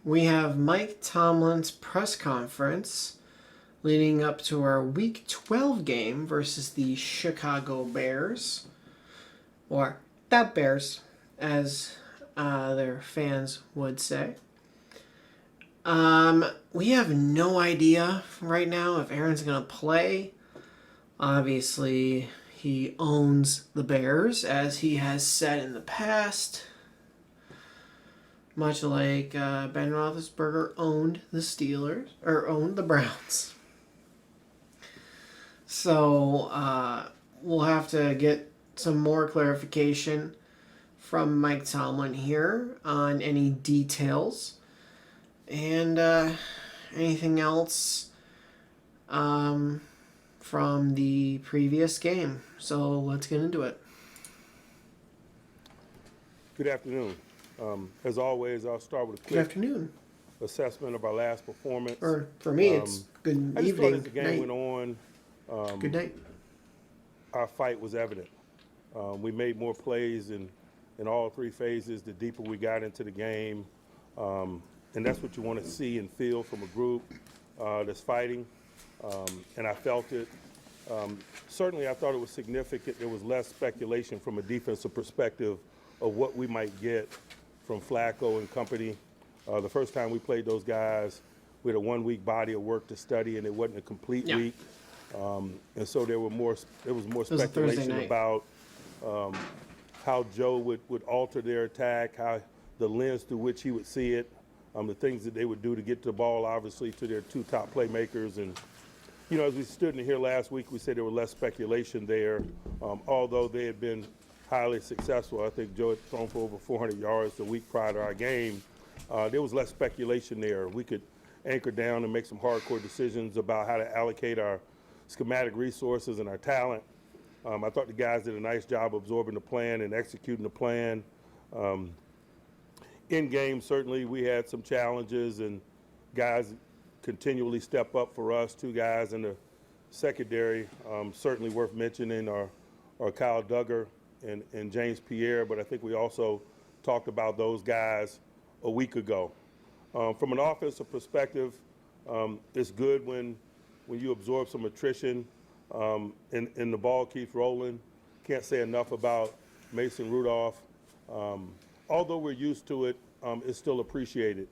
we have Mike Tomlin's press conference leading up to our Week 12 game versus the Chicago Bears, or the Bears, as their fans would say. We have no idea right now if Aaron's going to play. Obviously, he owns the Bears, as he has said in the past. Much like Ben Roethlisberger owned the Steelers, or owned the Browns. So, we'll have to get some more clarification from Mike Tomlin here on any details. And anything else from the previous game. So let's get into it. Good afternoon. As always, I'll start with a Good quick afternoon. assessment of our last performance. Or for me, it's good I just thought evening. as the game Night. went on, Good night. our fight was evident. We made more plays in all three phases the deeper we got into the game. And that's what you want to see and feel from a group that's fighting. And I felt it. Certainly, I thought it was significant. There was less speculation from a defensive perspective of what we might get from Flacco and company. The first time we played those guys, we had a 1 week body of work to study, and it wasn't a complete week. And so there was more speculation about how Joe would alter their attack, how the lens through which he would see it, the things that they would do to get the ball, obviously, to their two top playmakers. And, you know, as we stood in here last week, we said there was less speculation there, although they had been highly successful. I think Joe had thrown for over 400 yards the week prior to our game. There was less speculation there. We could anchor down and make some hardcore decisions about how to allocate our schematic resources and our talent. I thought the guys did a nice job absorbing the plan and executing the plan. In game, certainly we had some challenges, and guys continually step up for us. Two guys in the secondary, certainly worth mentioning, are Kyle Duggar and James Pierre, but I think we also talked about those guys a week ago. From an offensive perspective, it's good when you absorb some attrition and the ball keeps rolling. Can't say enough about Mason Rudolph. Although we're used to it, it's still appreciated.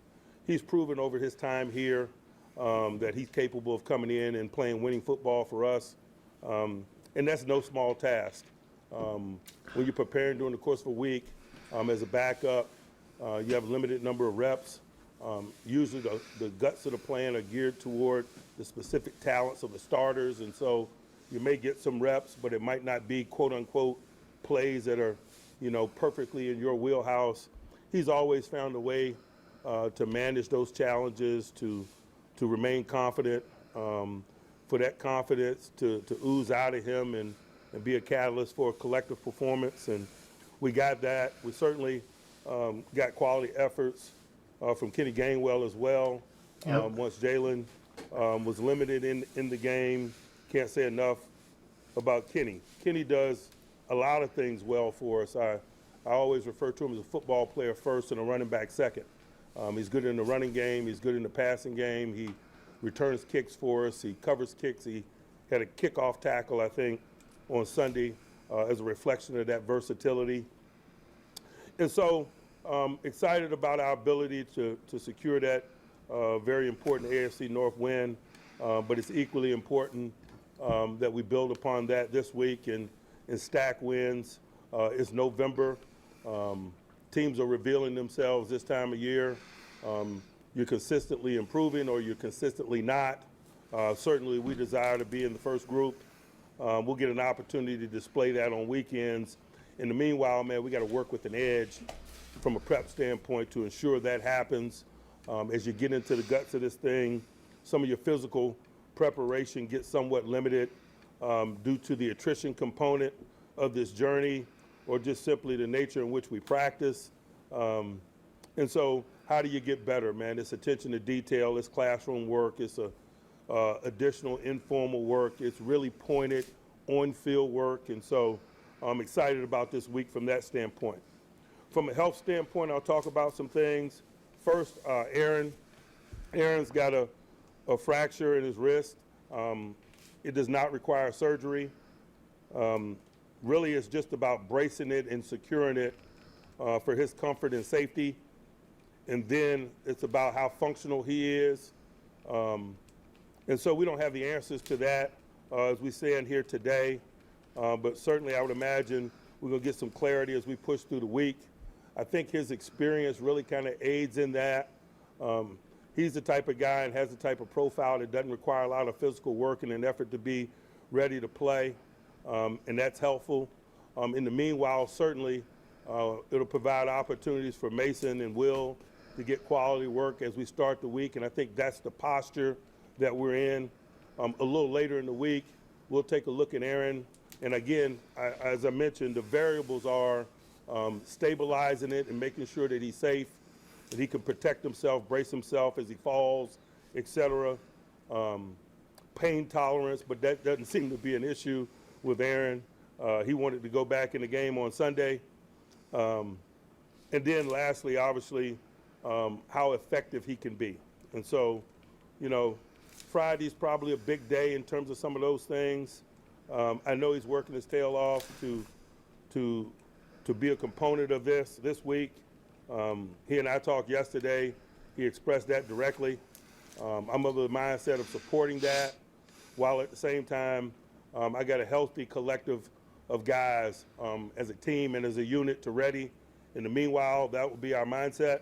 He's proven over his time here that he's capable of coming in and playing winning football for us, and that's no small task. When you're preparing during the course of a week as a backup, you have a limited number of reps. Usually the guts of the plan are geared toward the specific talents of the starters, and so you may get some reps, but it might not be quote-unquote plays that are, you know, perfectly in your wheelhouse. He's always found a way to manage those challenges, to remain confident, for that confidence to ooze out of him and be a catalyst for a collective performance. And we got that. We certainly got quality efforts from Kenny Gainwell as well. Once Jalen was limited in the game, can't say enough about Kenny. Kenny does a lot of things well for us. I always refer to him as a football player first and a running back second. He's good in the running game. He's good in the passing game. He returns kicks for us. He covers kicks. He had a kickoff tackle, I think, on Sunday as a reflection of that versatility. And so excited about our ability to secure that very important AFC North win, but it's equally important that we build upon that this week and stack wins. It's November. Teams are revealing themselves this time of year. You're consistently improving or you're consistently not. Certainly we desire to be in the first group. We'll get an opportunity to display that on weekends. In the meanwhile, man, we got to work with an edge from a prep standpoint to ensure that happens. As you get into the guts of this thing, some of your physical preparation gets somewhat limited due to the attrition component of this journey, or just simply the nature in which we practice. And so how do you get better, man? It's attention to detail, it's classroom work, it's additional informal work, it's really pointed on-field work. And so I'm excited about this week from that standpoint. From a health standpoint, I'll talk about some things. First, Aaron. Aaron's got a fracture in his wrist. It does not require surgery. Really, it's just about bracing it and securing it for his comfort and safety. And then it's about how functional he is. And so we don't have the answers to that as we stand here today. But certainly I would imagine we're going to get some clarity as we push through the week. I think his experience really kind of aids in that. He's the type of guy and has the type of profile that doesn't require a lot of physical work in an effort to be ready to play, and that's helpful. In the meanwhile, certainly it'll provide opportunities for Mason and Will to get quality work as we start the week, and I think that's the posture that we're in. A little later in the week, we'll take a look at Aaron, and again, as I mentioned, the variables are stabilizing it and making sure that he's safe, that he can protect himself, brace himself as he falls, etc. Pain tolerance, but that doesn't seem to be an issue with Aaron. He wanted to go back in the game on Sunday. And then lastly, obviously, how effective he can be. And so, you know, Friday's probably a big day in terms of some of those things. I know he's working his tail off to be a component of this week. He and I talked yesterday. He expressed that directly. I'm of the mindset of supporting that, while at the same time, I got a healthy collective of guys as a team and as a unit to ready. In the meanwhile, that will be our mindset.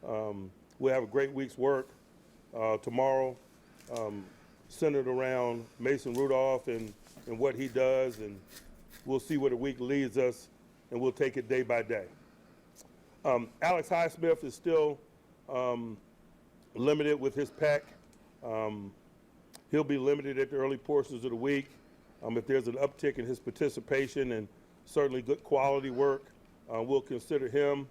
We'll have a great week's work tomorrow, centered around Mason Rudolph and what he does, and we'll see where the week leads us, and we'll take it day by day. Alex Highsmith is still limited with his pec. He'll be limited at the early portions of the week. If there's an uptick in his participation and certainly good quality work, we'll consider him.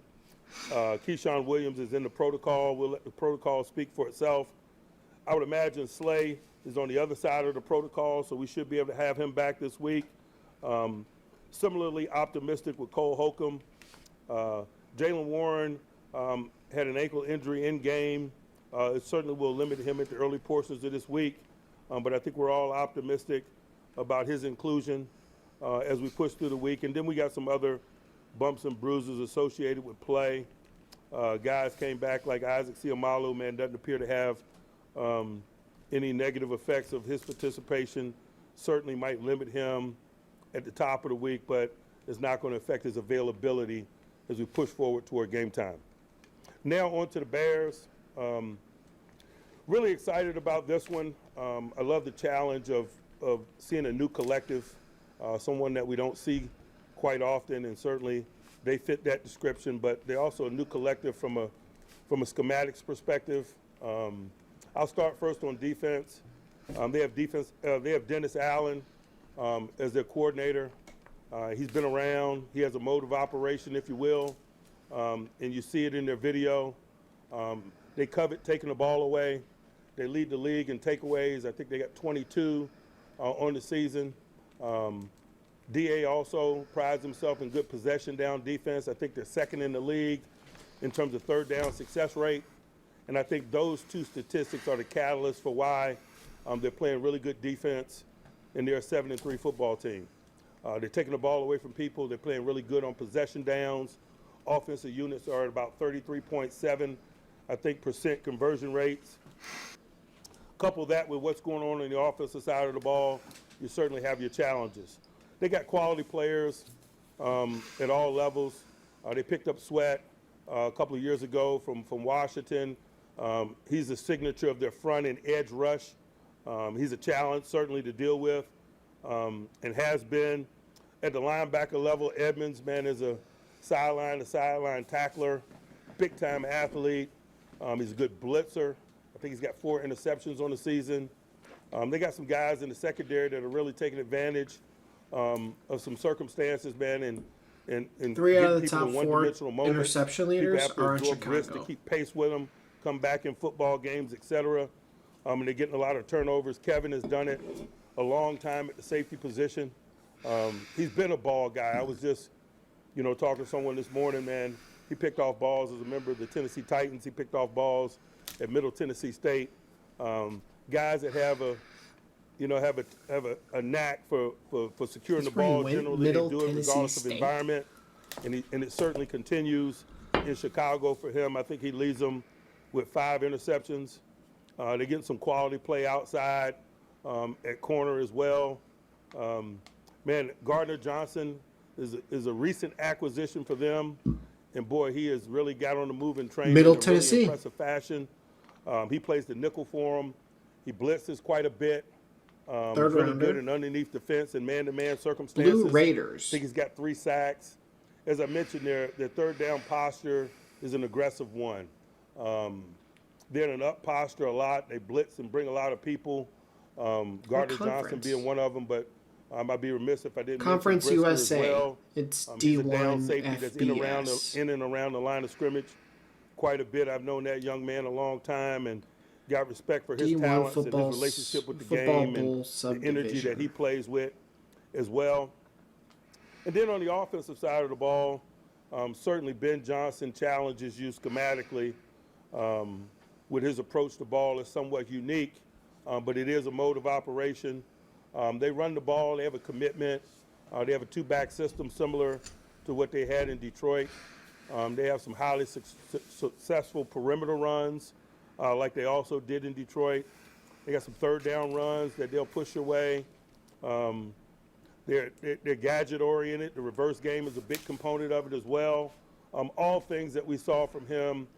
Keyshawn Williams is in the protocol. We'll let the protocol speak for itself. I would imagine Slay is on the other side of the protocol, so we should be able to have him back this week. Similarly optimistic with Cole Holcomb. Jalen Warren had an ankle injury in game. It certainly will limit him at the early portions of this week, but I think we're all optimistic about his inclusion as we push through the week. And then we got some other bumps and bruises associated with play. Guys came back like Isaac Siamalu, man, doesn't appear to have any negative effects of his participation. Certainly might limit him at the top of the week, but it's not going to affect his availability as we push forward toward game time. Now on to the Bears. Really excited about this one. I love the challenge of seeing a new collective, someone that we don't see quite often, and certainly they fit that description, but they're also a new collective from a schematics perspective. I'll start first on defense. They have Dennis Allen as their coordinator. He's been around. He has a mode of operation, if you will, and you see it in their video. They covet taking the ball away. They lead the league in takeaways. I think they got 22 on the season. DA also prides himself in good possession down defense. I think they're second in the league in terms of third down success rate. And I think those two statistics are the catalyst for why they're playing really good defense, and they're a 7-3 football team. They're taking the ball away from people. They're playing really good on possession downs. Offensive units are at about 33.7, I think, percent conversion rates. Couple that with what's going on the offensive side of the ball, you certainly have your challenges. They got quality players at all levels. They picked up Sweat a couple of years ago from Washington. He's a signature of their front and edge rush. He's a challenge certainly to deal with, and has been. At the linebacker level, Edmonds, man, is a sideline-to-sideline tackler, big-time athlete. He's a good blitzer. I think he's got 4 interceptions on the season. They got some guys in the secondary that are really taking advantage of some circumstances, man, and 3 out of the getting people top in 4 one-dimensional moments. interception People leaders have to are in absorb risk to Chicago. keep pace with them, come back in football games, etc. And they're getting a lot of turnovers. Kevin has done it a long time at the safety position. He's been a ball guy. I was just, talking to someone this morning, man. He picked off balls as a member of the Tennessee Titans. He picked off balls at Middle Tennessee State. Guys that have a knack for securing the That's where he ball. went, Generally, Middle they do it Tennessee regardless of State. environment, and it certainly continues in Chicago for him. I think he leads them with 5 interceptions. They're getting some quality play outside at corner as well. Gardner Johnson is a recent acquisition for them, and boy, he has really got on the move and trained Middle in a Tennessee. really impressive fashion. He plays the nickel for him. He blitzes quite a bit. Third really rounder. good in underneath defense and man-to-man circumstances. Blue Raiders. I think he's got 3 sacks. As I mentioned, their third down posture is an aggressive one. They're in an up posture a lot. They blitz and bring a lot of people. Gardner Johnson being one of them, but I'd be remiss if I didn't Conference mention Brisker USA. as well. It's He's a down D1 safety that's FBS. in and around the line of scrimmage quite a bit. I've known that young man a long time and got respect for his D1 talents and football, his relationship with the football game bowl and the energy subdivision. that he plays with as well. And then on the offensive side of the ball, certainly Ben Johnson challenges you schematically with his approach to ball is somewhat unique, but it is a mode of operation. They run the ball. They have a commitment. They have a 2-back system similar to what they had in Detroit. They have some highly successful perimeter runs like they also did in Detroit. They got some third down runs that they'll push your way. They're gadget oriented. The reverse game is a big component of it as well. All things that we saw from him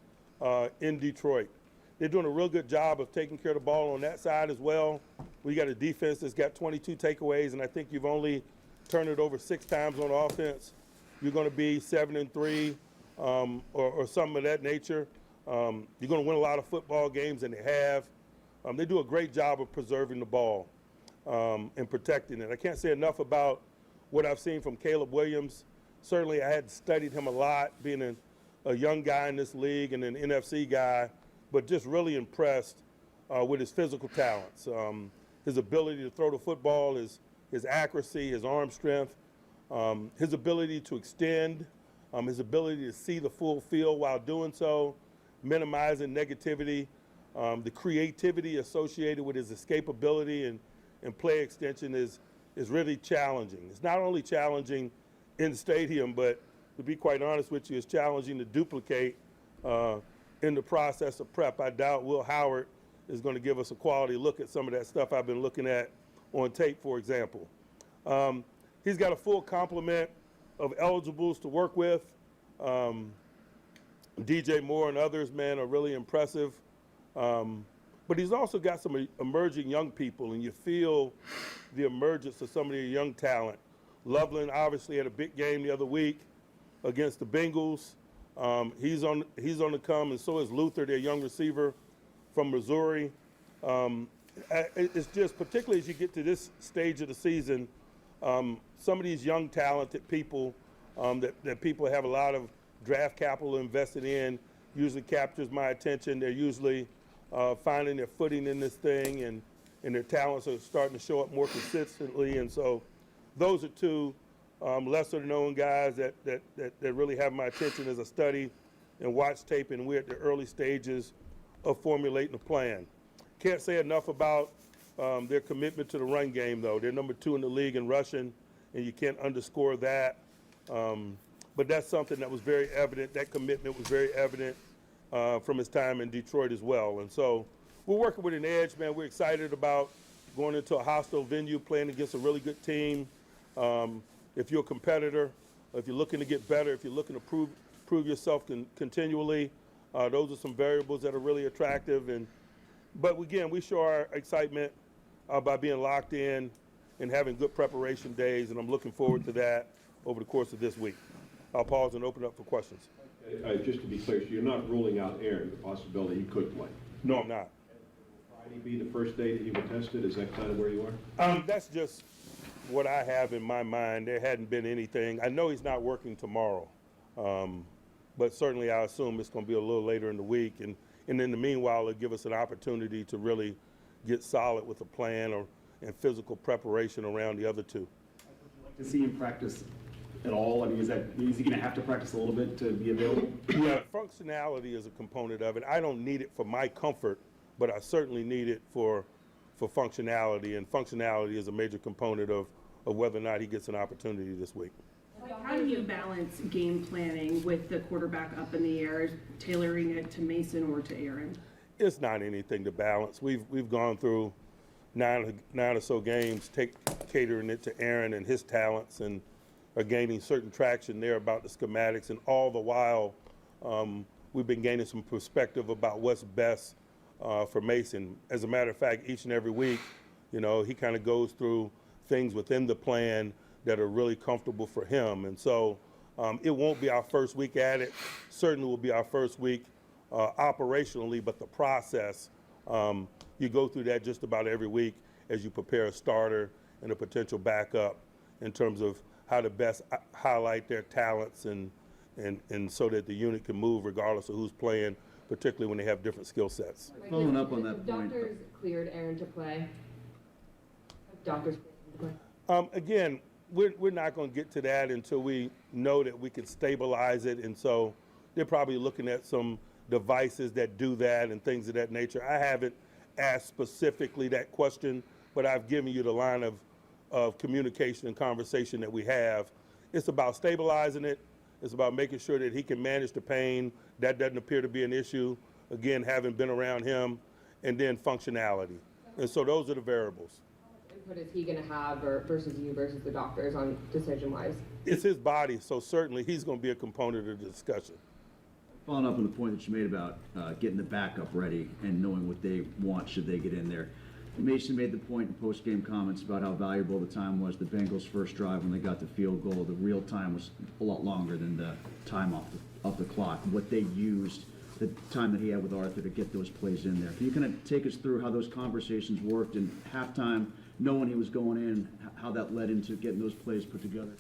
in Detroit. They're doing a real good job of taking care of the ball on that side as well. We got a defense that's got 22 takeaways, and I think you've only turned it over 6 times on offense. You're going to be 7-3 or something of that nature. You're going to win a lot of football games, and they have. They do a great job of preserving the ball and protecting it. I can't say enough about what I've seen from Caleb Williams. Certainly, I had studied him a lot, being a young guy in this league and an NFC guy, but just really impressed with his physical talents. His ability to throw the football, his accuracy, his arm strength, his ability to extend, his ability to see the full field while doing so, minimizing negativity, the creativity associated with his escapability and play extension is really challenging. It's not only challenging in the stadium, but to be quite honest with you, it's challenging to duplicate in the process of prep. I doubt Will Howard is going to give us a quality look at some of that stuff I've been looking at on tape, for example. He's got a full complement of eligibles to work with. DJ Moore and others, man, are really impressive. But he's also got some emerging young people, and you feel the emergence of some of the young talent. Loveland obviously had a big game the other week against the Bengals. He's on the come, and so is Luther, their young receiver from Missouri. It's just, particularly as you get to this stage of the season, some of these young talented people that people have a lot of draft capital invested in usually captures my attention. They're usually finding their footing in this thing, and their talents are starting to show up more consistently. And so those are 2 lesser known guys that really have my attention as I study and watch tape, and we're at the early stages of formulating a plan. Can't say enough about their commitment to the run game, though. They're number 2 in the league in rushing, and you can't underscore that. But that's something that was very evident. That commitment was very evident from his time in Detroit as well. And so we're working with an edge, man. We're excited about going into a hostile venue, playing against a really good team. If you're a competitor, if you're looking to get better, if you're looking to prove yourself continually, those are some variables that are really attractive. But again, we show our excitement by being locked in and having good preparation days, and I'm looking forward to that over the course of this week. I'll pause and open up for questions. Just to be clear, so you're not ruling out Aaron, the possibility he could play? No, I'm not. Will Friday be the first day that he was tested? Is that kind of where you are? That's just what I have in my mind. There hadn't been anything. I know he's not working tomorrow, but certainly I assume it's going to be a little later in the week. And in the meanwhile, it'll give us an opportunity to really get solid with a plan and physical preparation around the other 2. To see him practice at all? I mean, is he going to have to practice a little bit to be available? Yeah, functionality is a component of it. I don't need it for my comfort, but I certainly need it for functionality, and functionality is a major component of whether or not he gets an opportunity this week. How do you balance game planning with the quarterback up in the air, tailoring it to Mason or to Aaron? It's not anything to balance. We've gone through nine or so games, catering it to Aaron and his talents, and are gaining certain traction there about the schematics, and all the while we've been gaining some perspective about what's best for Mason. As a matter of fact, each and every week, he kind of goes through things within the plan that are really comfortable for him. And so it won't be our first week at it. Certainly will be our first week operationally, but the process, you go through that just about every week as you prepare a starter and a potential backup in terms of how to best highlight their talents and so that the unit can move regardless of who's playing, particularly when they have different skill sets. Following up on that point. Doctors cleared Aaron to play. Doctors cleared him to play. Again, we're not going to get to that until we know that we can stabilize it, and so they're probably looking at some devices that do that and things of that nature. I haven't asked specifically that question, but I've given you the line of communication and conversation that we have. It's about stabilizing it. It's about making sure that he can manage the pain. That doesn't appear to be an issue. Again, having been around him, and then functionality. And so those are the variables. What is he going to have versus you versus the doctors on decision-wise? It's his body, so certainly he's going to be a component of the discussion. Following up on the point that you made about getting the backup ready and knowing what they want should they get in there. Mason made the point in post-game comments about how valuable the time was. The Bengals' first drive when they got the field goal, the real time was a lot longer than the time off the clock. What they used, the time that he had with Arthur to get those plays in there. Can you kind of take us through how those conversations worked in halftime, knowing he was going in, how that led into getting those plays put together?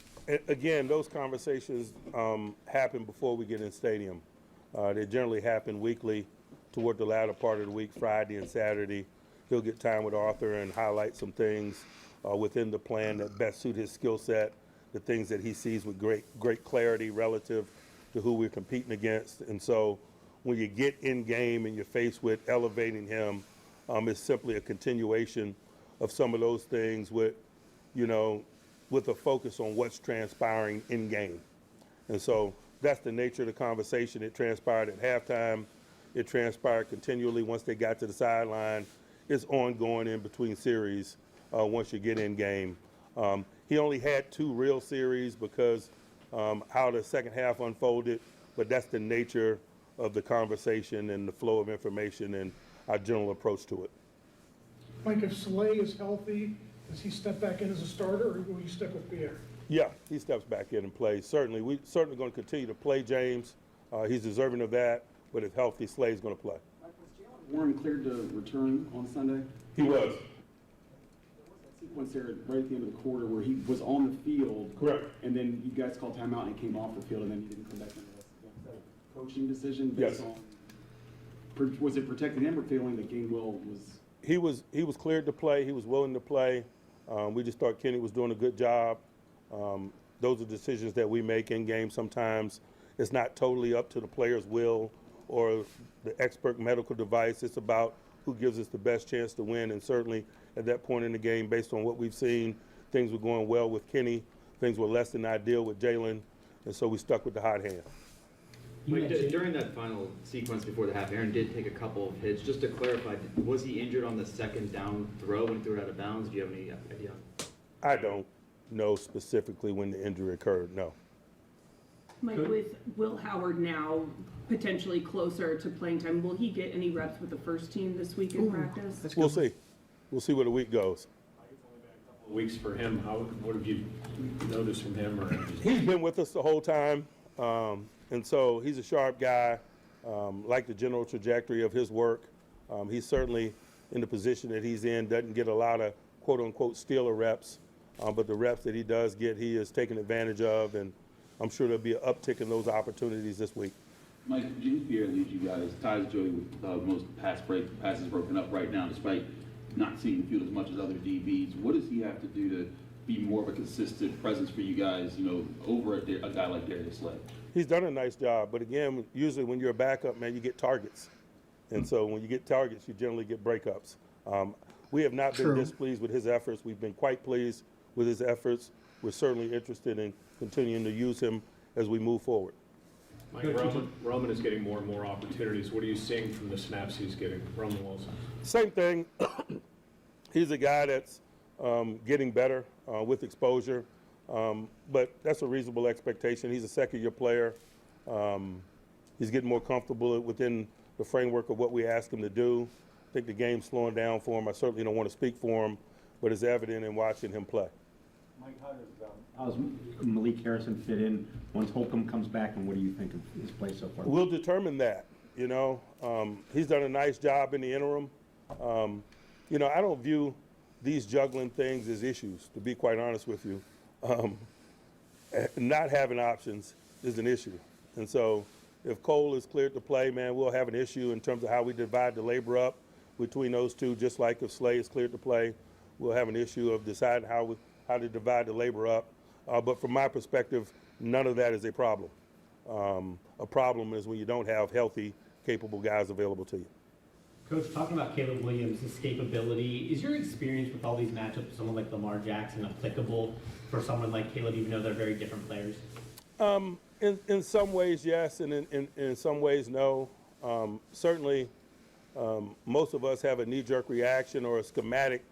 Again, those conversations happen before we get in stadium. They generally happen weekly toward the latter part of the week, Friday and Saturday. He'll get time with Arthur and highlight some things within the plan that best suit his skill set, the things that he sees with great clarity relative to who we're competing against. And so when you get in game and you're faced with elevating him, it's simply a continuation of some of those things with a focus on what's transpiring in game. And so that's the nature of the conversation. It transpired at halftime. It transpired continually once they got to the sideline. It's ongoing in between series once you get in game. He only had 2 real series because how the second half unfolded, but that's the nature of the conversation and the flow of information and our general approach to it. Mike, if Slay is healthy, does he step back in as a starter, or will you stick with Pierre? Yeah, he steps back in and plays. Certainly, we're certainly going to continue to play James. He's deserving of that, but if healthy, Slay's going to play. Mike, was Jalen Warren cleared to return on Sunday? He was. There was that sequence there right at the end of the quarter where he was on the field. Correct. And then you guys called timeout and he came off the field and then he didn't come back in the rest of the game. Is that a coaching decision based Yes. on, was it protecting him or feeling that Gainwell was? He was cleared to play. He was willing to play. We just thought Kenny was doing a good job. Those are decisions that we make in game. Sometimes it's not totally up to the player's will or the expert medical device. It's about who gives us the best chance to win. And certainly at that point in the game, based on what we've seen, things were going well with Kenny. Things were less than ideal with Jalen. And so we stuck with the hot hand. Mike, during that final sequence before the half, Aaron did take a couple of hits. Just to clarify, was he injured on the second down throw when he threw it out of bounds? Do you have any idea? I don't know specifically when the injury occurred, no. Mike, with Will Howard now potentially closer to playing time, will he get any reps with the first team this week in practice? That's We'll good. see. We'll see where the week goes. Weeks for him, what have you noticed from him? Or He's been with us the whole time, and so he's a sharp guy, like the general trajectory of his work. He's certainly in the position that he's in, doesn't get a lot of quote-unquote stealer reps, but the reps that he does get, he is taking advantage of, and I'm sure there'll be an uptick in those opportunities this week. Mike, James Pierre leads you guys, ties Joey with most passes broken up right now, despite not seeing the field as much as other DBs. What does he have to do be more of a consistent presence for you guys, you know, over a guy like Darius Slay? He's done a nice job, but again, usually when you're a backup, man, you get targets. And so when you get targets, you generally get breakups. We have not been True. displeased with his efforts. We've been quite pleased with his efforts. We're certainly interested in continuing to use him as we move forward. Mike, Roman is getting more and more opportunities. What are you seeing from the snaps he's getting, Roman Wilson? Same thing. He's a guy that's getting better with exposure, but that's a reasonable expectation. He's a second-year player. He's getting more comfortable within the framework of what we ask him to do. I think the game's slowing down for him. I certainly don't want to speak for him, but it's evident in watching him play. Mike, how does Malik Harrison fit in once Holcomb comes back, and what do you think of his play so far? We'll determine that. You know, he's done a nice job in the interim. You know, I don't view these juggling things as issues, to be quite honest with you. Not having options is an issue. And so if Cole is cleared to play, man, we'll have an issue in terms of how we divide the labor up between those two, just like if Slay is cleared to play, we'll have an issue of deciding how to divide the labor up. But from my perspective, none of that is a problem. A problem is when you don't have healthy, capable guys available to you. Coach, talking about Caleb Williams' escapability, is your experience with all these matchups with someone like Lamar Jackson applicable for someone like Caleb, even though they're very different players? In some ways, yes, and in some ways, no. Certainly, most of us have a knee-jerk reaction or a schematic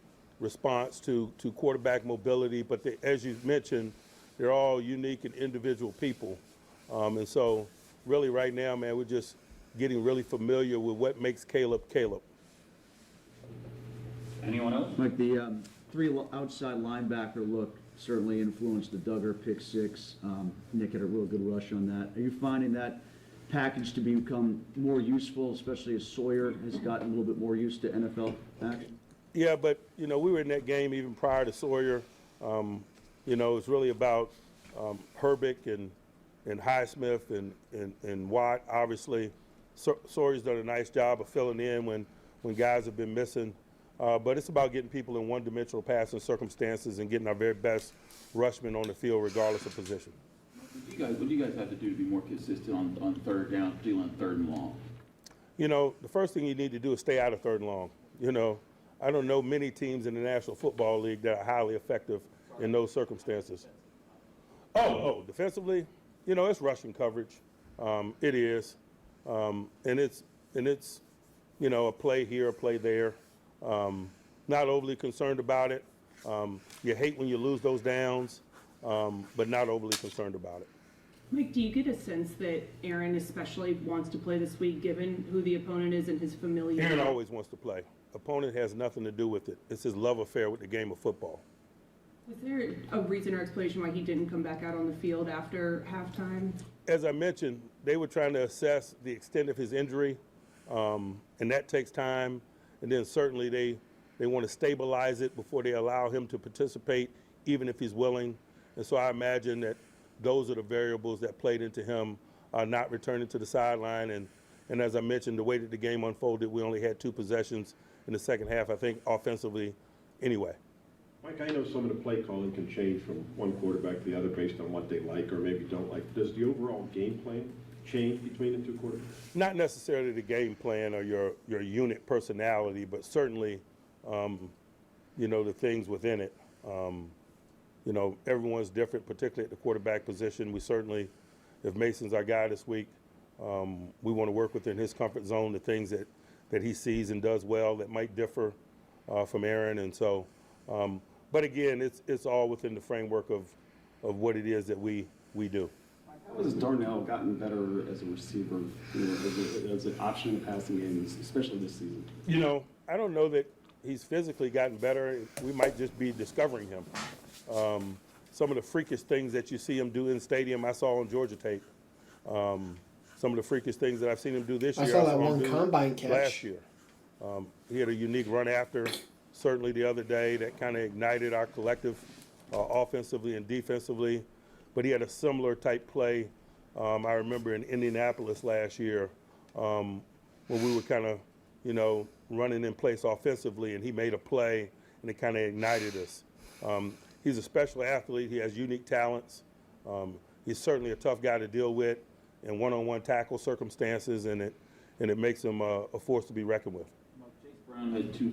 response to quarterback mobility, but as you mentioned, they're all unique and individual people. And so really right now, man, we're just getting really familiar with what makes Caleb Caleb. Anyone else? Like the three outside linebacker look certainly influenced the Duggar pick six. Nick had a real good rush on that. Are you finding that package to become more useful, especially as Sawyer has gotten a little bit more used to NFL action? Yeah, but, you know, we were in that game even prior to Sawyer. You know, it's really about Herbick and Highsmith and Watt, obviously. Sawyer's done a nice job of filling in when guys have been missing. But it's about getting people in one-dimensional passing circumstances and getting our very best rushmen on the field regardless of position. What do you guys have to do to be more consistent on third down, particularly on third and long? You know, the first thing you need to do is stay out of third and long. You know, I don't know many teams in the National Football League that are highly effective in those circumstances. Defensively, you know, it's rushing coverage. It is. And it's, you know, a play here, a play there. Not overly concerned about it. You hate when you lose those downs, but not overly concerned about it. Mike, do you get a sense that Aaron especially wants to play this week, given who the opponent is and his familiarity? Aaron always wants to play. Opponent has nothing to do with it. It's his love affair with the game of football. Was there a reason or explanation why he didn't come back out on the field after halftime? As I mentioned, they were trying to assess the extent of his injury, and that takes time. And then certainly they want to stabilize it before they allow him to participate, even if he's willing. And so I imagine that those are the variables that played into him not returning to the sideline. And as I mentioned, the way that the game unfolded, we only had 2 possessions in the second half, I think, offensively anyway. Mike, I know some of the play calling can change from one quarterback to the other based on what they like or maybe don't like. Does the overall game plan change between the two quarterbacks? Not necessarily the game plan or your unit personality, but certainly, you know, the things within it. You know, everyone's different, particularly at the quarterback position. We certainly, if Mason's our guy this week, we want to work within his comfort zone, the things that he sees and does well that might differ from Aaron. And so, but again, it's all within the framework of what it is that we do. How has Darnell gotten better as a receiver, you know, as an option in the passing game, especially this season? You know, I don't know that he's physically gotten better. We might just be discovering him. Some of the freakish things that you see him do in the stadium, I saw on Georgia tape. Some of the freakish things that I've seen him do this year. I saw that one combine catch last year. He had a unique run after, certainly the other day, that kind of ignited our collective offensively and defensively. But he had a similar type play, I remember in Indianapolis last year, when we were kind of, you know, running in place offensively, and he made a play, and it kind of ignited us. he's a special athlete. He has unique talents. He's certainly a tough guy to deal with in one-on-one tackle circumstances, and it makes him a force to be reckoned with. Chase Brown had two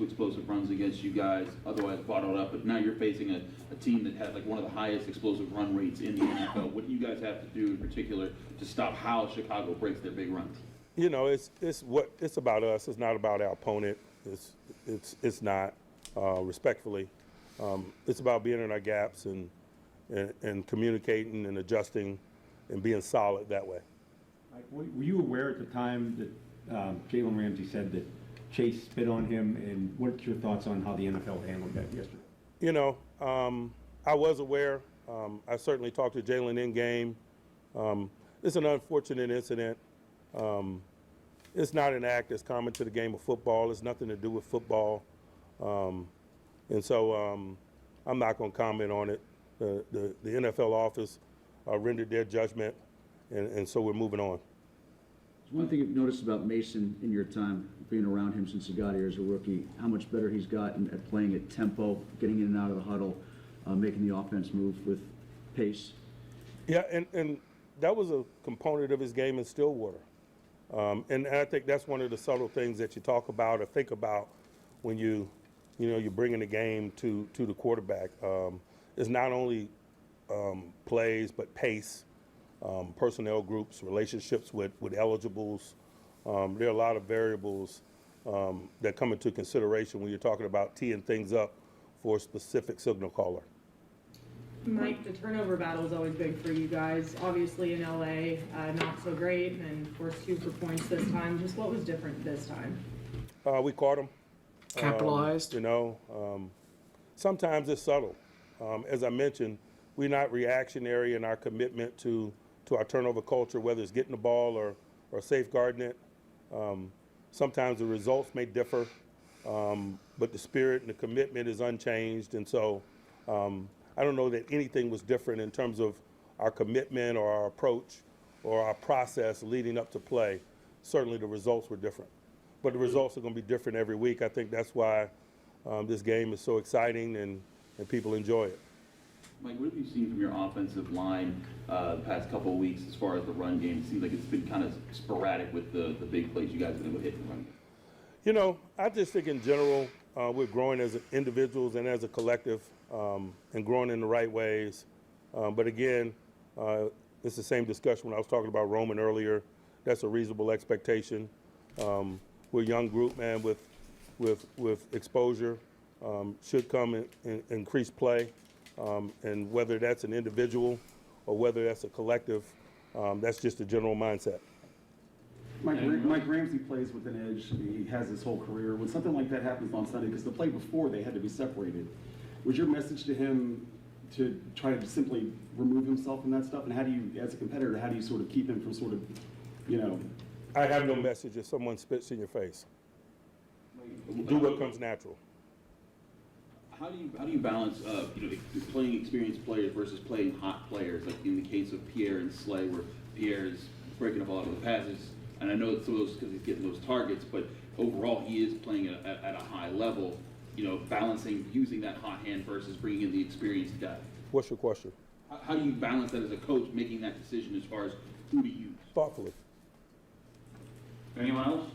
explosive runs against you guys, otherwise bottled up, but now you're facing a team that has like one of the highest explosive run rates in the NFL. What do you guys have to do in particular to stop how Chicago breaks their big runs? You know, it's about us. It's not about our opponent. It's not, respectfully. It's about being in our gaps and communicating and adjusting and being solid that way. Mike, were you aware at the time that Jalen Ramsey said that Chase spit on him, and what's your thoughts on how the NFL handled that yesterday? You know, I was aware. I certainly talked to Jalen in game. It's an unfortunate incident. It's not an act that's common to the game of football. It's nothing to do with football. And so I'm not going to comment on it. The NFL office rendered their judgment, and so we're moving on. One thing you've noticed about Mason in your time being around him since he got here as a rookie, how much better he's gotten at playing at tempo, getting in and out of the huddle, making the offense move with pace. Yeah, and that was a component of his game in Stillwater. And I think that's one of the subtle things that you talk about or think about when you're bringing the game to the quarterback. It's not only plays, but pace, personnel groups, relationships with eligibles. There are a lot of variables that come into consideration when you're talking about teeing things up for a specific signal caller. Mike, the turnover battle is always big for you guys. Obviously in LA, not so great, and forced 2 for points this time. Just what was different this time? We caught them. Capitalized. Sometimes it's subtle. As I mentioned, we're not reactionary in our commitment to our turnover culture, whether it's getting the ball or safeguarding it. Sometimes the results may differ, but the spirit and the commitment is unchanged. And so I don't know that anything was different in terms of our commitment or our approach or our process leading up to play. Certainly the results were different. But the results are going to be different every week. I think that's why this game is so exciting and people enjoy it. Mike, what have you seen from your offensive line the past couple of weeks as far as the run game? It seems like it's been kind of sporadic with the big plays you guys have been able to hit in the run game. You know, I just think in general we're growing as individuals and as a collective and growing in the right ways. But again, it's the same discussion when I was talking about Roman earlier. That's a reasonable expectation. We're a young group, man, with exposure. Should come in increased play. And whether that's an individual or whether that's a collective, that's just a general mindset. Mike Ramsey plays with an edge. He has his whole career. When something like that happens on Sunday, because the play before they had to be separated, was your message to him to try to simply remove himself from that stuff? And how do you, as a competitor, how do you sort of keep him from sort of, I have no message if someone spits in your face. Do what comes natural. How do you balance playing experienced players versus playing hot players, like in the case of Pierre and Slay, where Pierre is breaking up a lot of the passes, and I know it's some of those because he's getting those targets, but overall he is playing at a high level. Balancing using that hot hand versus bringing in the experienced guy. What's your question? How do you balance that as a coach, making that decision as far as who to use? Thoughtfully. Anyone else?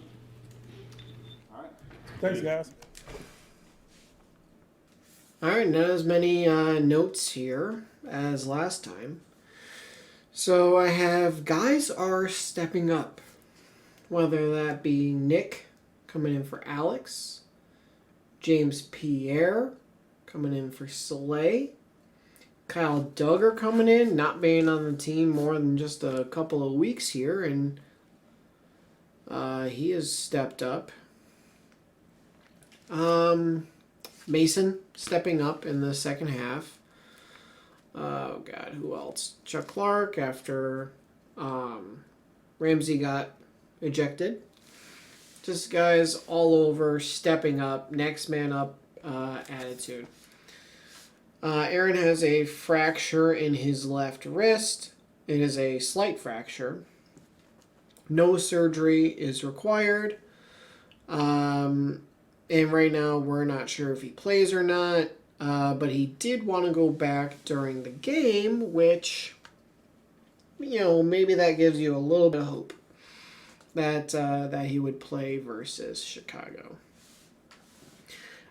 All right. Thanks, guys. All right, not as many notes here as last time. So I have guys are stepping up, whether that be Nick coming in for Alex, James Pierre coming in for Soleil, Kyle Duggar coming in, not being on the team more than just a couple of weeks here, and he has stepped up. Mason stepping up in the second half. Oh, God, who else? Chuck Clark after Ramsey got ejected. Just guys all over stepping up, next man up attitude. Aaron has a fracture in his left wrist. It is a slight fracture. No surgery is required. And right now we're not sure if he plays or not. But he did want to go back during the game, which, maybe that gives you a little bit of hope that he would play versus Chicago.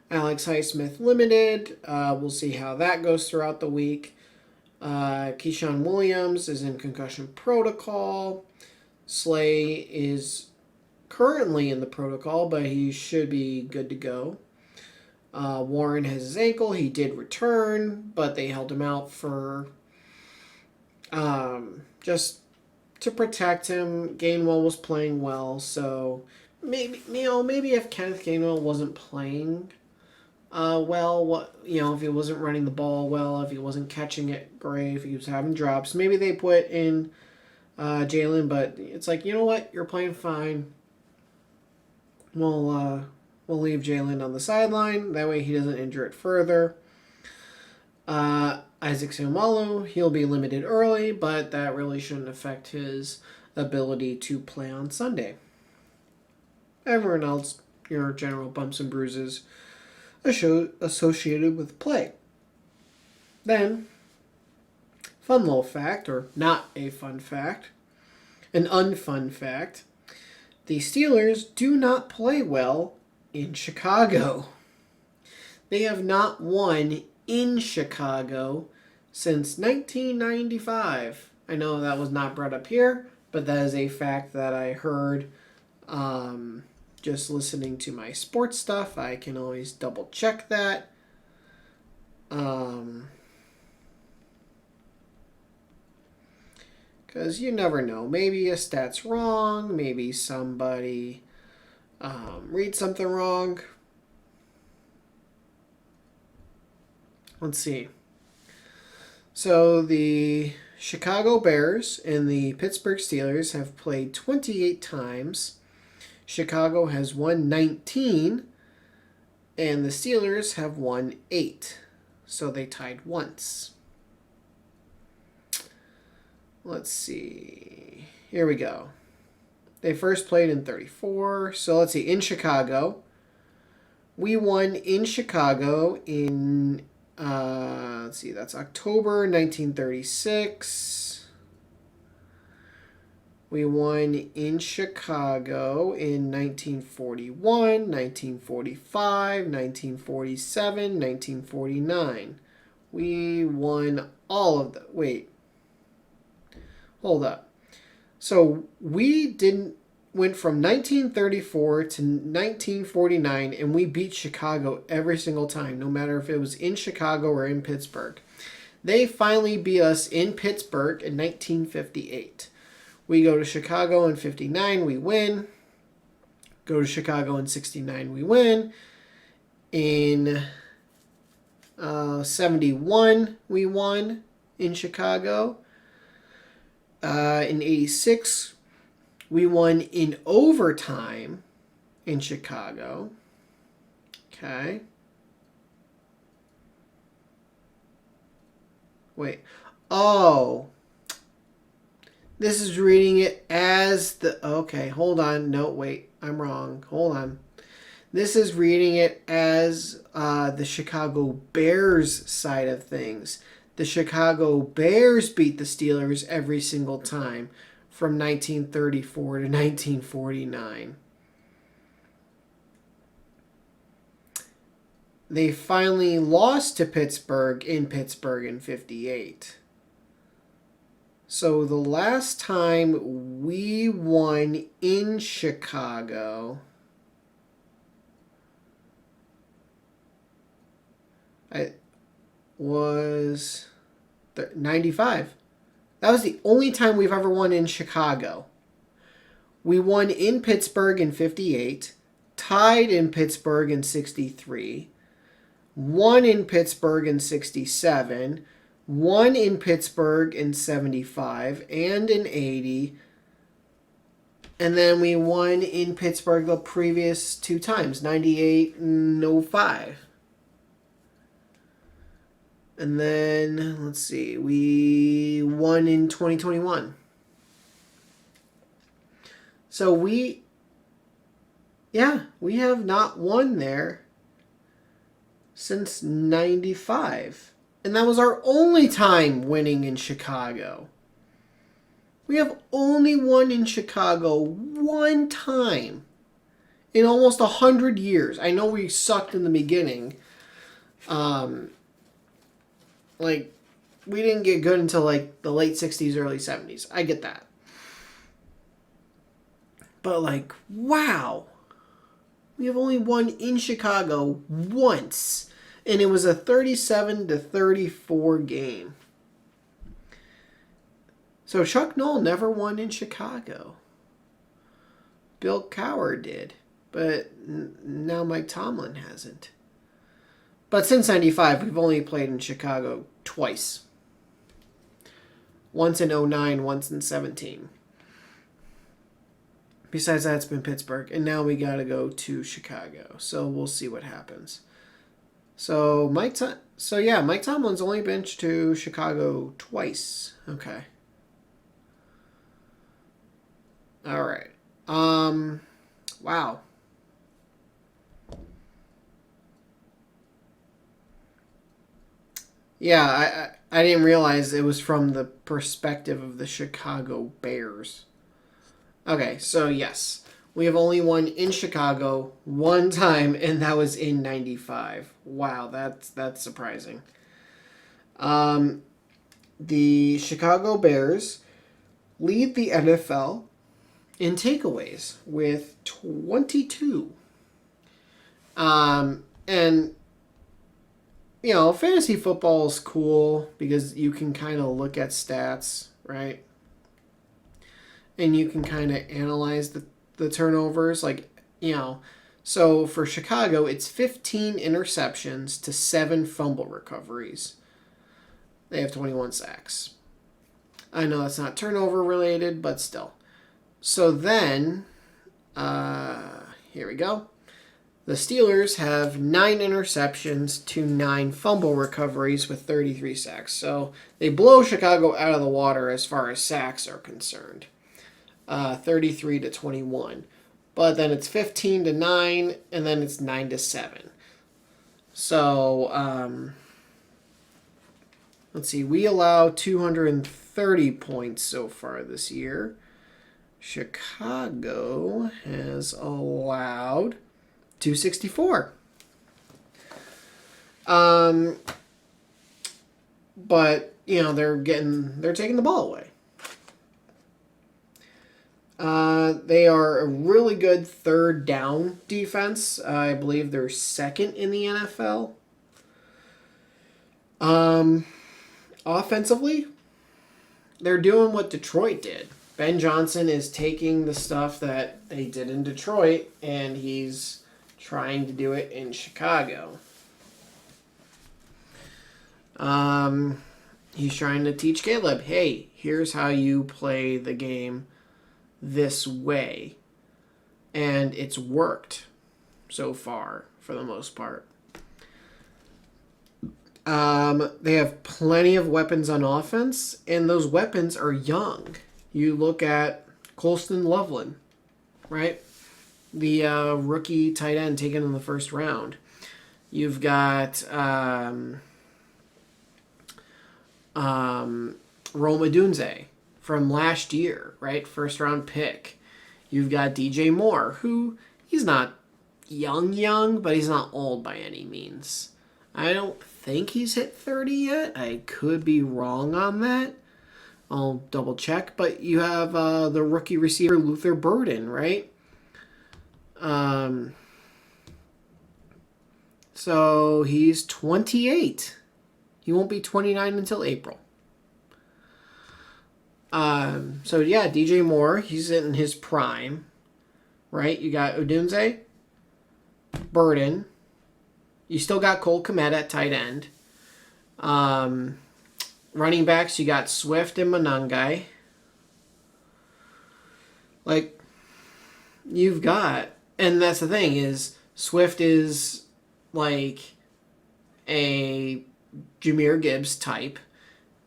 Alex Highsmith limited. We'll see how that goes throughout the week. Keyshawn Williams is in concussion protocol. Slay is currently in the protocol, but he should be good to go. Warren has his ankle. He did return, but they held him out for just to protect him. Gainwell was playing well, so maybe if Kenneth Gainwell wasn't playing if he wasn't running the ball well, if he wasn't catching it great, if he was having drops, maybe they put in Jalen. But it's like, you know what, you're playing fine. We'll leave Jalen on the sideline. That way he doesn't injure it further. Isaac Seumalo, he'll be limited early, but that really shouldn't affect his ability to play on Sunday. Everyone else, general bumps and bruises associated with play. Then, fun little fact, or not a fun fact, an unfun fact, the Steelers do not play well in Chicago. They have not won in Chicago since 1995. I know that was not brought up here, but that is a fact that I heard just listening to my sports stuff. I can always double check that. Because you never know. Maybe a stat's wrong. Maybe somebody read something wrong. Let's see. So the Chicago Bears and the Pittsburgh Steelers have played 28 times. Chicago has won 19, and the Steelers have won 8. So they tied once. Let's see. Here we go. They first played in 34. So let's see. In Chicago, we won in Chicago in, that's October 1936. We won in Chicago in 1941, 1945, 1947, 1949. We won all of the... Wait. Hold up. So we went from 1934 to 1949, and we beat Chicago every single time, no matter if it was in Chicago or in Pittsburgh. They finally beat us in Pittsburgh in 1958. We go to Chicago in 59, we win. Go to Chicago in 69, we win. In 71, we won in Chicago. In 86, we won in overtime in Chicago. Okay. Wait. Oh. This is reading it as the... Okay, hold on. No, wait. I'm wrong. Hold on. This is reading it as the Chicago Bears side of things. The Chicago Bears beat the Steelers every single time from 1934 to 1949. They finally lost to Pittsburgh in 58. So the last time we won in Chicago, was 95. That was the only time we've ever won in Chicago. We won in Pittsburgh in 58, tied in Pittsburgh in 63, won in Pittsburgh in 67, won in Pittsburgh in 75 and in 80. And then we won in Pittsburgh the previous 2 times, 98 and 05. And then, let's see, we won in 2021. So we have not won there since 95. And that was our only time winning in Chicago. We have only won in Chicago one time in almost 100 years. I know we sucked in the beginning. We didn't get good until like the late 60s, early 70s. I get that. But like, wow. We have only won in Chicago once. And it was a 37-34 game. So Chuck Noll never won in Chicago. Bill Cowher did. But now Mike Tomlin hasn't. But since 95, we've only played in Chicago twice. Once in 09, once in 17. Besides that, it's been Pittsburgh. And now we got to go to Chicago. So we'll see what happens. So Mike Tomlin's only been to Chicago twice. Okay. All right. Wow. Yeah, I didn't realize it was from the perspective of the Chicago Bears. Okay, so yes, we have only won in Chicago one time, and that was in 95. Wow, that's surprising. The Chicago Bears lead the NFL in takeaways with 22. And you know, fantasy football is cool because you can kind of look at stats, right? And you can kind of analyze the turnovers. Like, you know, so for Chicago, it's 15 interceptions to 7 fumble recoveries. They have 21 sacks. I know that's not turnover related, but still. So then, here we go. The Steelers have 9 interceptions to 9 fumble recoveries with 33 sacks. So they blow Chicago out of the water as far as sacks are concerned. 33-21. But then it's 15-9, and then it's 9-7. So, let's see. We allow 230 points so far this year. Chicago has allowed 264. But you know they're taking the ball away. They are a really good third down defense. I believe they're second in the NFL. Offensively, they're doing what Detroit did. Ben Johnson is taking the stuff that they did in Detroit, and he's trying to do it in Chicago. He's trying to teach Caleb, hey, here's how you play the game this way. And it's worked so far, for the most part. They have plenty of weapons on offense, and those weapons are young. You look at Colston Loveland, right? The rookie tight end taken in the first round. You've got Rome Odunze from last year, right? First round pick. You've got DJ Moore, who he's not young, but he's not old by any means. I don't think he's hit 30 yet. I could be wrong on that. I'll double check. But you have the rookie receiver Luther Burden, right? So he's 28. He won't be 29 until April. So yeah, DJ Moore, he's in his prime, right? You got Odunze, Burden. You still got Cole Kmet at tight end. Running backs, you got Swift and Monangai. Like, you've got, and that's the thing is, Swift is like a Jahmyr Gibbs type.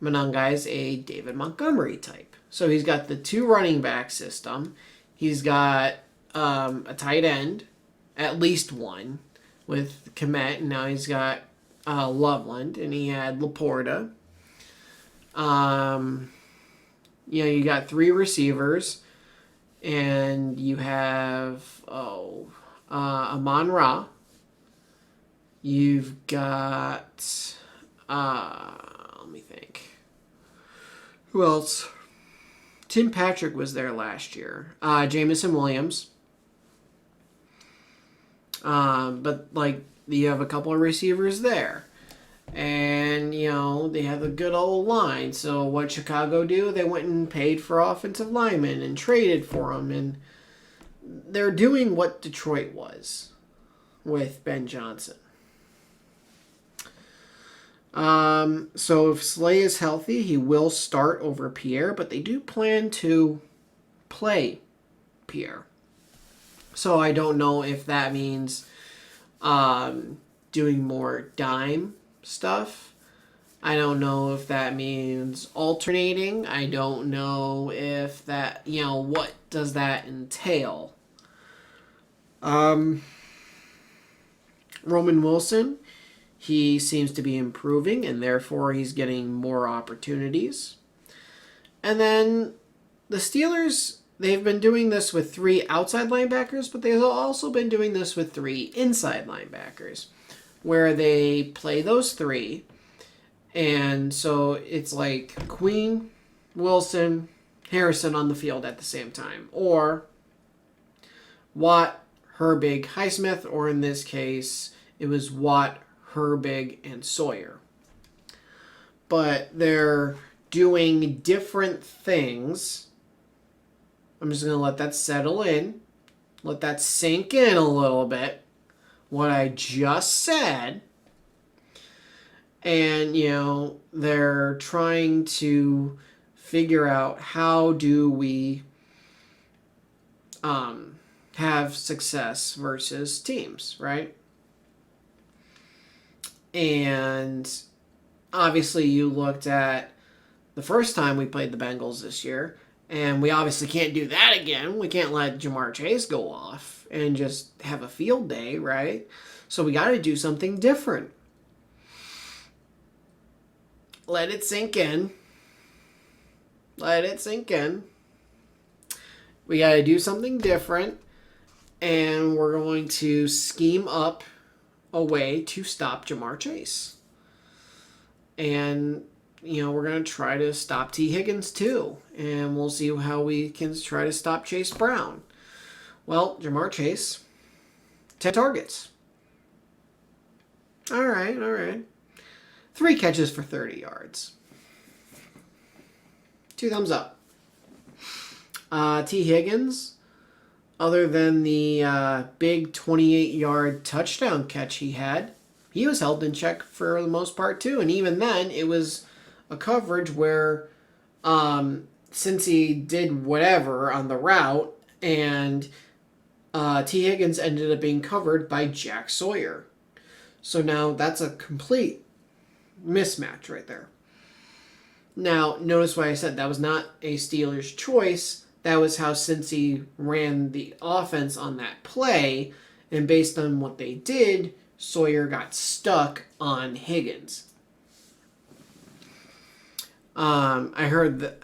Monangai's a David Montgomery type. So he's got the 2 running back system. He's got a tight end, at least one. with Komet, and now he's got Loveland, and he had Laporta. You got 3 receivers, and you have Amon Ra. You've got let me think. Who else? Tim Patrick was there last year. Jamison Williams. But you have a couple of receivers there. And, they have a good old line. So what Chicago do? They went and paid for offensive linemen and traded for them. And they're doing what Detroit was with Ben Johnson. So if Slay is healthy, he will start over Pierre. But they do plan to play Pierre. So I don't know if that means doing more dime stuff. I don't know if that means alternating. I don't know if that, what does that entail? Roman Wilson, he seems to be improving, and therefore he's getting more opportunities. And then the Steelers, they've been doing this with 3 outside linebackers, but they've also been doing this with 3 inside linebackers, where they play those 3. And so it's like Queen, Wilson, Harrison on the field at the same time. Or Watt, Herbig, Highsmith, or in this case, it was Watt, Herbig, and Sawyer. But they're doing different things. I'm just going to let that settle in. Let that sink in a little bit. What I just said. And, they're trying to figure out how do we have success versus teams, right? And obviously you looked at the first time we played the Bengals this year, and we obviously can't do that again. We can't let Jamar Chase go off and just have a field day, right? So we got to do something different. Let it sink in. Let it sink in. We got to do something different, and we're going to scheme up a way to stop Jamar Chase. And, we're going to try to stop T. Higgins too, and we'll see how we can try to stop Chase Brown. Well, Jamar Chase, 10 targets. All right. 3 catches for 30 yards. 2 thumbs up. T. Higgins, other than the big 28-yard touchdown catch he had, he was held in check for the most part too. And even then, it was a coverage where since he did whatever on the route, and T. Higgins ended up being covered by Jack Sawyer. So now that's a complete mismatch right there. Now, notice what I said. That was not a Steelers choice. That was how Cincy ran the offense on that play. And based on what they did, Sawyer got stuck on Higgins. I heard that...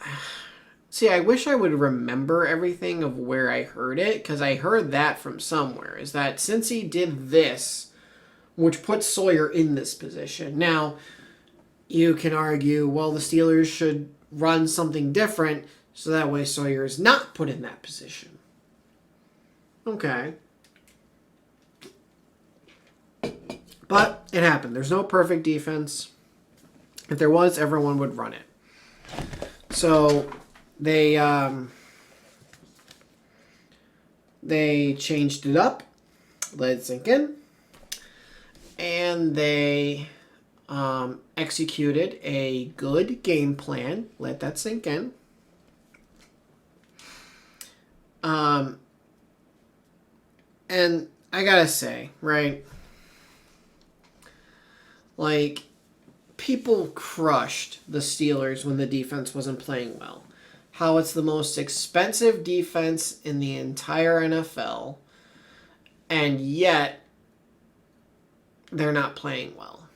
See, I wish I would remember everything of where I heard it, because I heard that from somewhere, is that Cincy did this, which puts Sawyer in this position. Now, you can argue, well, the Steelers should run something different so that way Sawyer is not put in that position. Okay. But it happened. There's no perfect defense. If there was, everyone would run it. So they changed it up, let it sink in, and they executed a good game plan. Let that sink in. And I gotta say, right, like, people crushed the Steelers when the defense wasn't playing well. How it's the most expensive defense in the entire NFL, and yet they're not playing well.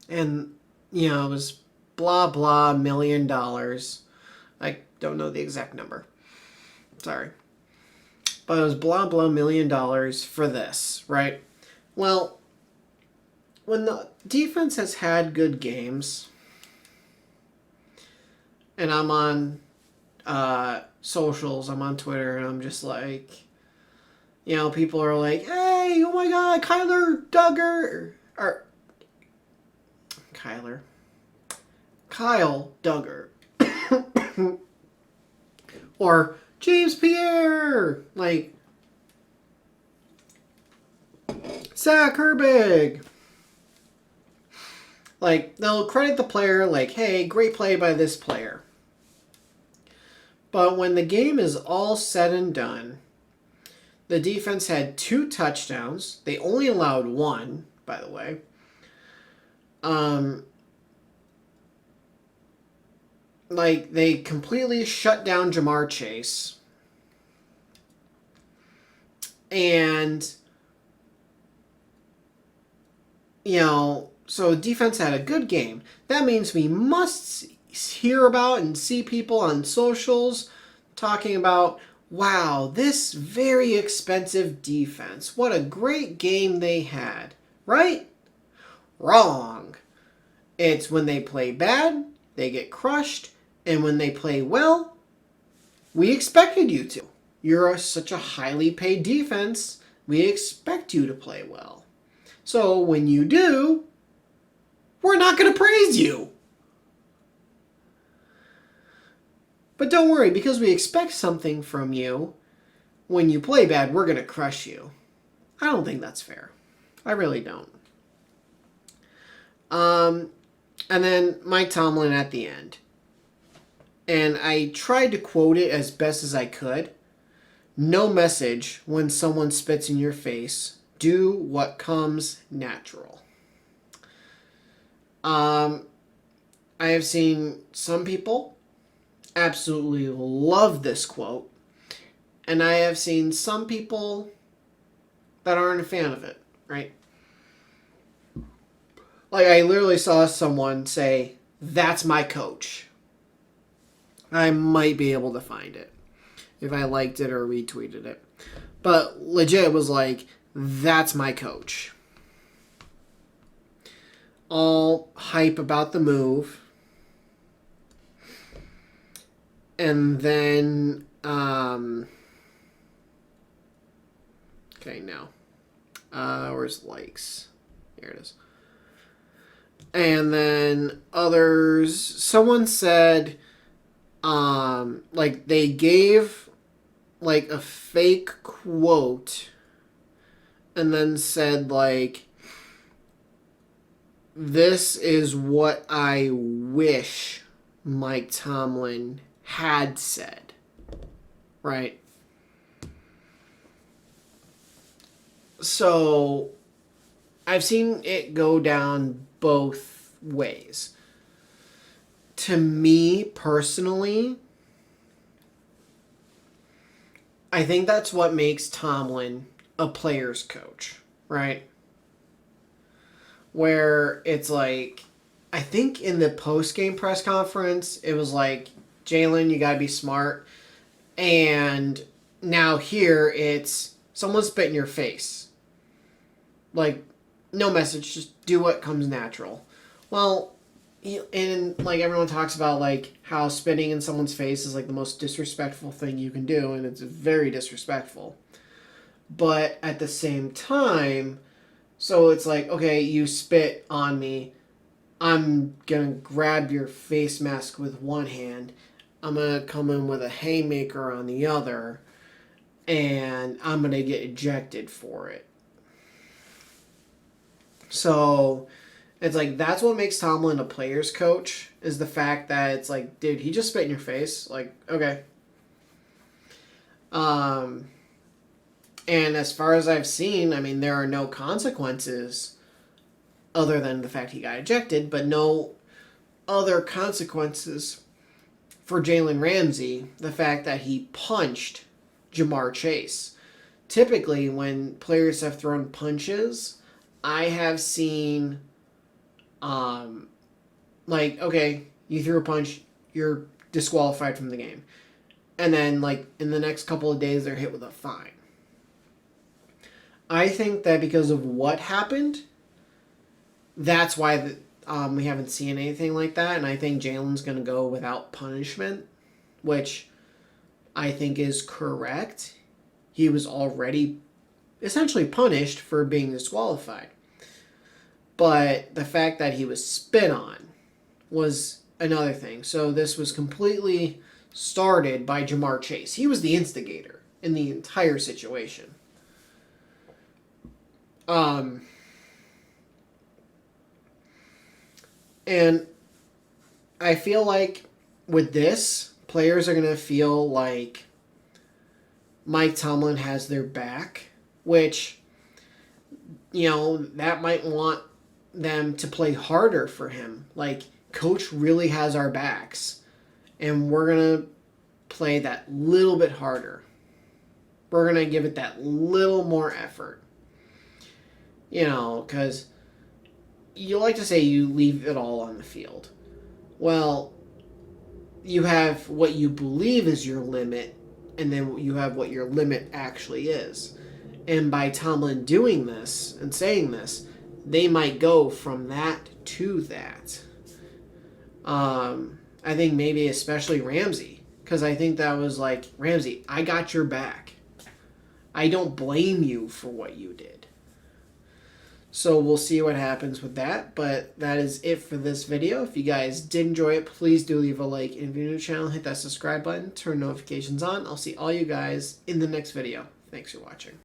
And, you know, it was blah, blah, $1 million. I don't know the exact number. Sorry. But it was blah, blah, $1 million for this, right? Well, when the defense has had good games, and I'm on socials, I'm on Twitter, and I'm just like, you know, people are like, hey, oh my God, Kyle Duggar. Or James Pierre. Like, Zach Herbig. Like, they'll credit the player like, hey, great play by this player. But when the game is all said and done, the defense had 2 touchdowns. They only allowed 1, by the way. Like, they completely shut down Jamar Chase. And, you know, so defense had a good game. That means we must hear about and see people on socials talking about, wow, this very expensive defense. What a great game they had. Right? Wrong. It's when they play bad, they get crushed, and when they play well, we expected you to. You're such a highly paid defense, we expect you to play well. So when you do, we're not going to praise you. But don't worry, because we expect something from you, when you play bad, we're going to crush you. I don't think that's fair. I really don't. And then Mike Tomlin at the end. And I tried to quote it as best as I could. No message when someone spits in your face. Do what comes natural. I have seen some people absolutely love this quote. And I have seen some people that aren't a fan of it, right? Like, I literally saw someone say, that's my coach. I might be able to find it if I liked it or retweeted it. But legit was like, that's my coach. All hype about the move. And then, okay, now. Where's likes? Here it is. And then others, someone said, like they gave like a fake quote and then said like, this is what I wish Mike Tomlin had said, right? So I've seen it go down both ways. To me personally, I think that's what makes Tomlin a player's coach, right? Where it's like, I think in the post-game press conference, it was like, Jalen, you gotta be smart. And now here, it's someone spit in your face. Like, no message, just do what comes natural. Well, and like everyone talks about like how spitting in someone's face is like the most disrespectful thing you can do, and it's very disrespectful. But at the same time, so it's like, okay, you spit on me, I'm gonna grab your face mask with one hand, I'm gonna come in with a haymaker on the other, and I'm gonna get ejected for it. So it's like, that's what makes Tomlin a player's coach, is the fact that it's like, dude, he just spit in your face. Like, okay. And as far as I've seen, I mean, there are no consequences other than the fact he got ejected, but no other consequences for Jalen Ramsey, the fact that he punched Jamar Chase. typically when players have thrown punches, I have seen, like, okay, you threw a punch, you're disqualified from the game. And then, like, in the next couple of days, they're hit with a fine. I think that because of what happened, that's why we haven't seen anything like that. And I think Jalen's going to go without punishment, which I think is correct. He was already essentially punished for being disqualified. But the fact that he was spit on was another thing. So this was completely started by Jamar Chase. He was the instigator in the entire situation. And I feel like with this, players are going to feel like Mike Tomlin has their back, which, you know, that might want them to play harder for him. Like, coach really has our backs, and we're going to play that little bit harder. We're going to give it that little more effort. You know, because you like to say you leave it all on the field. Well, you have what you believe is your limit, and then you have what your limit actually is. And by Tomlin doing this and saying this, they might go from that to that. I think maybe especially Ramsey, because I think that was like, Ramsey, I got your back. I don't blame you for what you did. So we'll see what happens with that, but that is it for this video. If you guys did enjoy it, please do leave a like, and if you're new to the channel, hit that subscribe button, turn notifications on. I'll see all you guys in the next video. Thanks for watching.